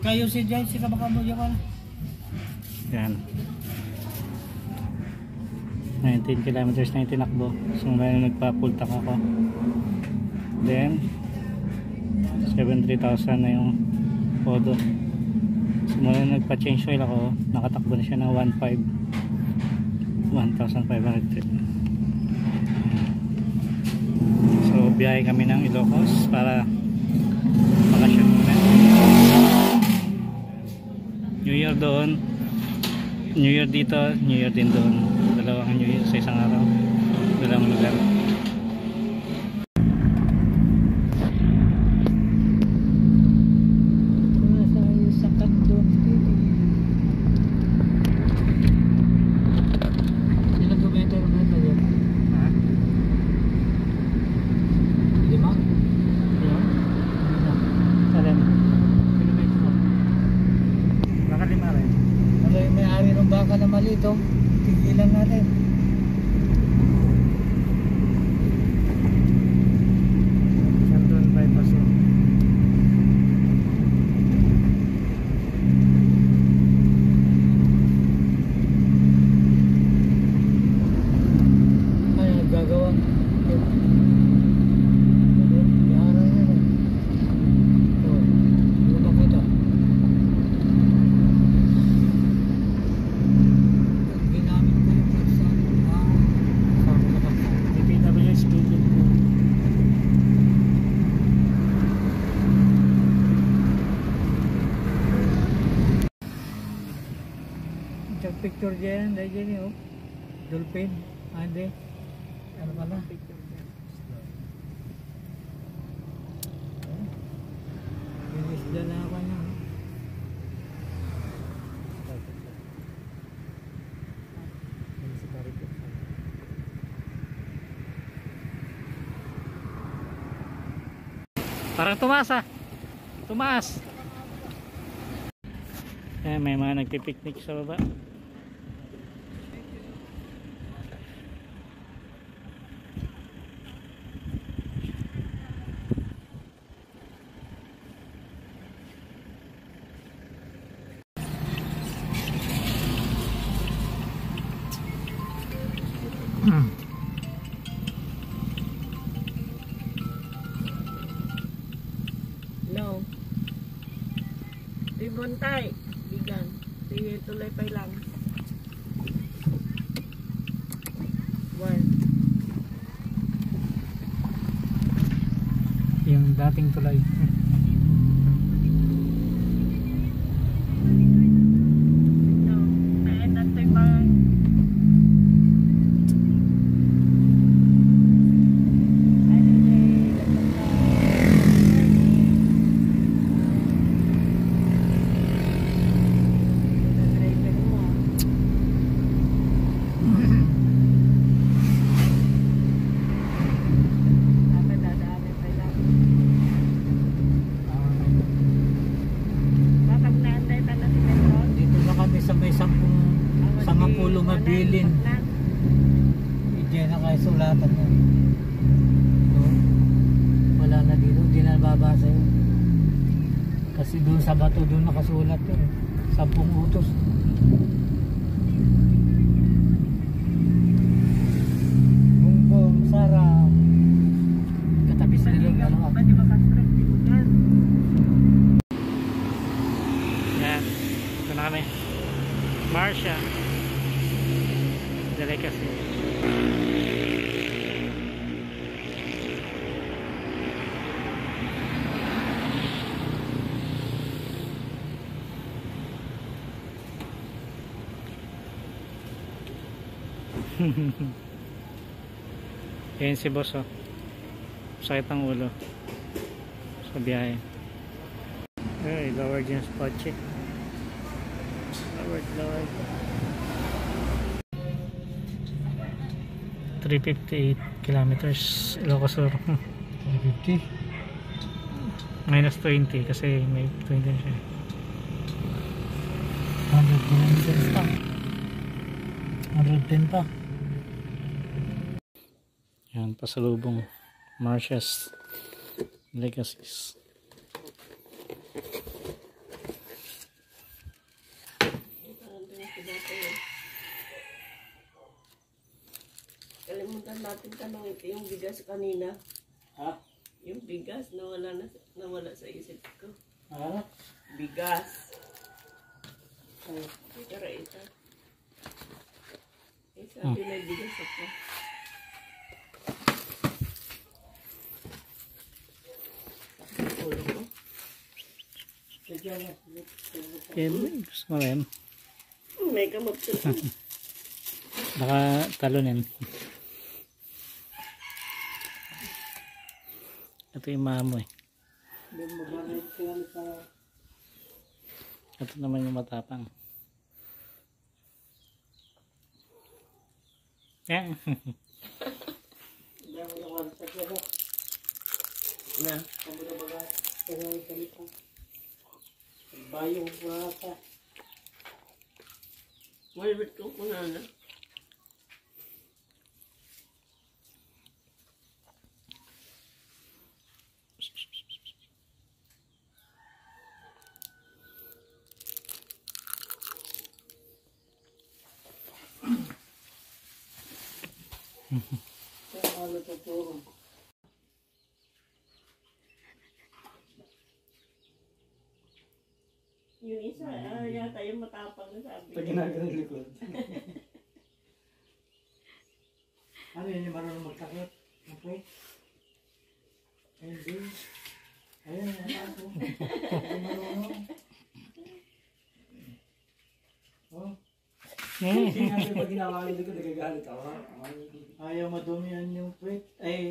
Kayo si Jai, si Kabakamoy ka na. Yan. 19 kilometers na yung tinakbo. So ngayon nagpa-full tank ako. Then 73,000 na yung podo. So mula nagpa-change oil ako, nakatakbo na siya ng 1,500 trip. So biyahe kami ng Ilocos para bakasyon muna. New Year doon, New Year dito, New Year din doon. Dalawang New Year sa isang araw, dalawang lugar. Baka na malito, tigilan natin. Nandun bypass yun. Ay, gagawa. Picture dyan, dahil dyan yun, dolphin, hindi, ano pala, picture dyan, inisda na ako niya, parang tumaas ah, tumaas. Eh, may mga nagpipiknik sa baba. No. Di Bontay, bigan. Di tulay pa lang. yung dating tulay. Mabilin. Diyan na kayo sulatan mo. So, wala na dito, hindi na babasa yun. Kasi doon sa bato doon nakasulat yun. 10 utos. Bumbong, Sara. Katabi sila doon dalawa. Yan, ito na kami. Marcia Delicacy. Yan si boss, oh. Sakit ang ulo sa biyahe. Ay, lower dyan sa Pache. Lower 358 kilometers Ilocos Sur. 350 minus 20 kasi may 20 na siya. 100 kilometers pa, 110 pa. Yan, pasalubong Marcia's Legacies. natin tanong yung bigas kanina. Ha? Yung bigas nawala sa isip ko. Ha? Bigas. Pero ito. Eh, sabi na bigas ako. Ulo ko. Gusto mo rin. May kamot ko. Baka talunin. Ito yung mamo eh. Ito naman yung matapang. Yeah. Na. Bayong wata. Malibit ko na na. Ano to po? Yung isa, yata yung matapang na sabi. Pag ginagawa ng likod. Ano yun yung marunong magtakot? Okay? Hindi. Ayun, ako. Hindi marunong. Oh. Hindi natin pag ginawa ng likod, nagagalit ako. Ayaw madumihan yung puwet. Ay,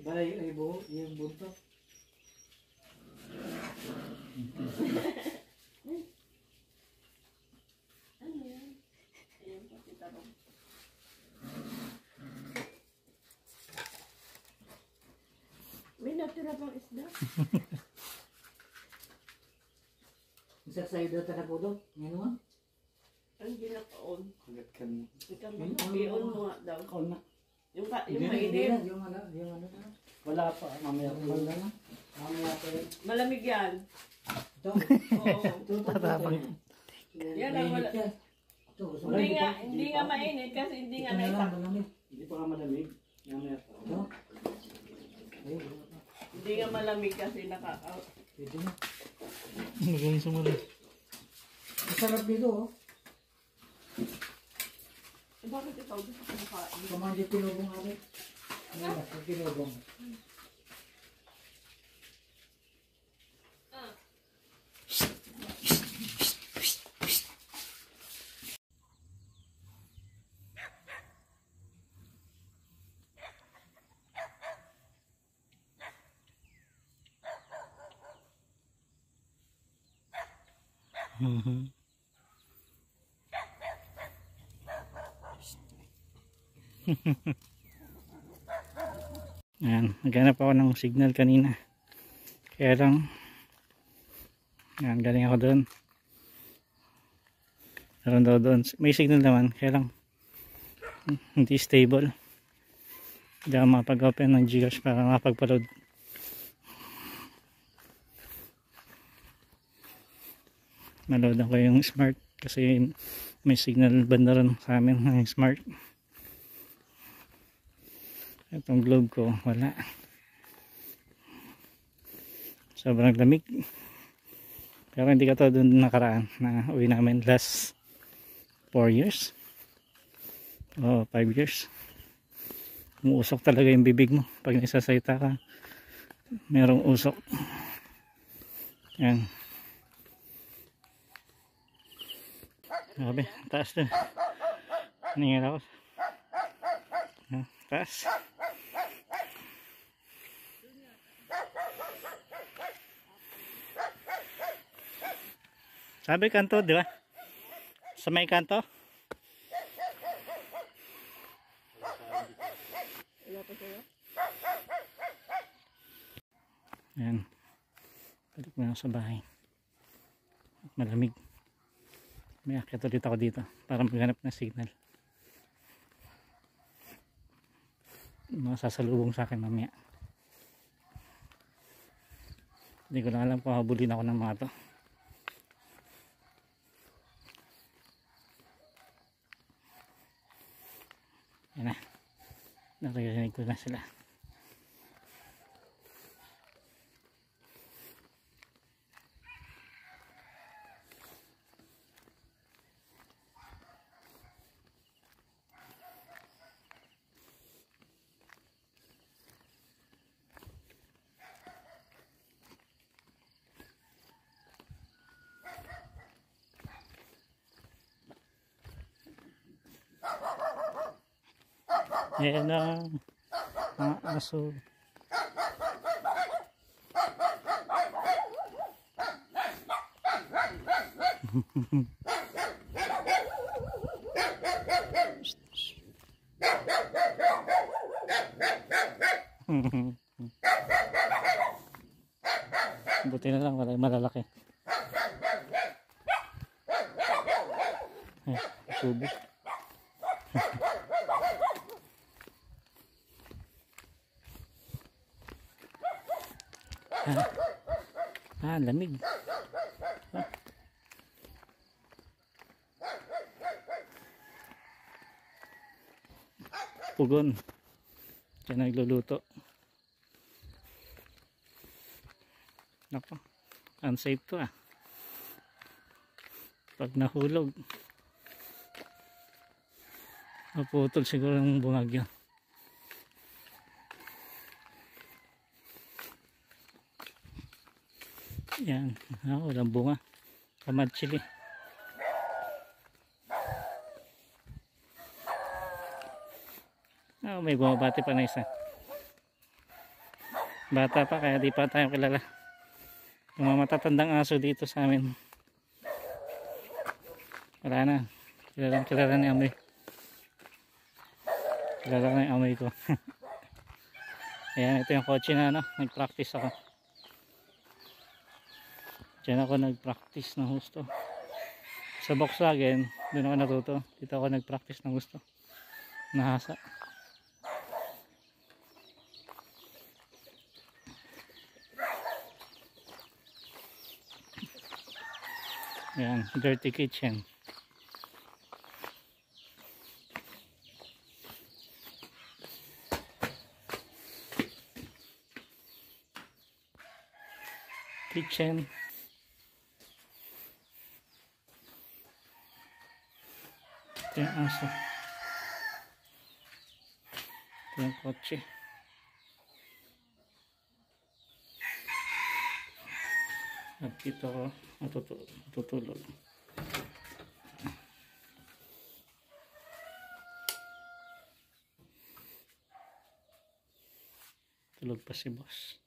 balay, ay buho, yung buntot. Ano yan? Ayun pa si Tarong. May natira pang isda. Isa sa iyo dito na po doon. Ngayon mo? Ang ginakaon. Kagat ka mo. Ikaw mag-ion mo nga daw. Ikaw na. Yung Hindi mainit. na, yung ano na. Wala pa, mamaya ko. Wala na. Mamaya pa rin. Malamig yan. Ito. Oo. Ito, tatapang. Yan ang wala. Ito, gusto mo. Hindi nga mainit kasi hindi nga Ito na lang, naitak. malamig. Hindi pa nga malamig. Mamaya pa. Ito. Ayun, wala pa. Hindi nga malamig kasi nakaka-out. Pwede na. Magaling sumuli. Masarap dito, oh. Eh, bakit ikaw gusto ko makain? Pamandi tinubong namin. Ano ba? Pag tinubong. Ayan, naghanap ako ng signal kanina. Kaya lang, ayan, galing ako doon. Meron daw doon. May signal naman, kaya lang, hindi stable. Hindi ako makapag-open ng Gcash para makapag-load. Naloadan ko yung smart kasi may signal banda rin sa amin ng smart. Itong globe ko wala, sobrang lamig, pero hindi ka to doon nakaraan na uwi namin last 4 years o 5 years. Umuusok talaga yung bibig mo pag nagsasalita ka, merong usok. Yan, grabe, taas doon. Nangyari ako taas. Sabi kanto, di ba? Sa may kanto? Wala pa sa'yo? Ayan. Balik mo na sa bahay. At malamig. May akit ulit ako dito para maghanap ng signal. Masasalubong sa akin mamaya. Hindi ko na alam kung habulin ako ng mga to. Yan na. Naririnig ko na sila. Ayan ang mga aso. Buti na lang wala yung malalaki. Ay, subo. Lamig. Pugon. Diyan nagluluto. Nako. Unsafe to ah. Pag nahulog. Maputol siguro ng bungag yun. Yan, walang bunga. Tamad chili. May bumabati pa na isa. Bata pa kaya di pa tayo kilala. Yung mga matatandang aso dito sa amin. Wala na. Kilala ni amoy. Kilala na yung amoy ko. Ayan, ito yung kotse na nag-practice ako. Diyan ako nag-practice ng gusto. Sa Volkswagen, doon ako natuto. Dito ako nag-practice ng gusto. Nahasa. Ayan, dirty kitchen. Kitchen. Ito yung aso. Ito yung kotse. At dito ako matutulog. Tulog pa si boss.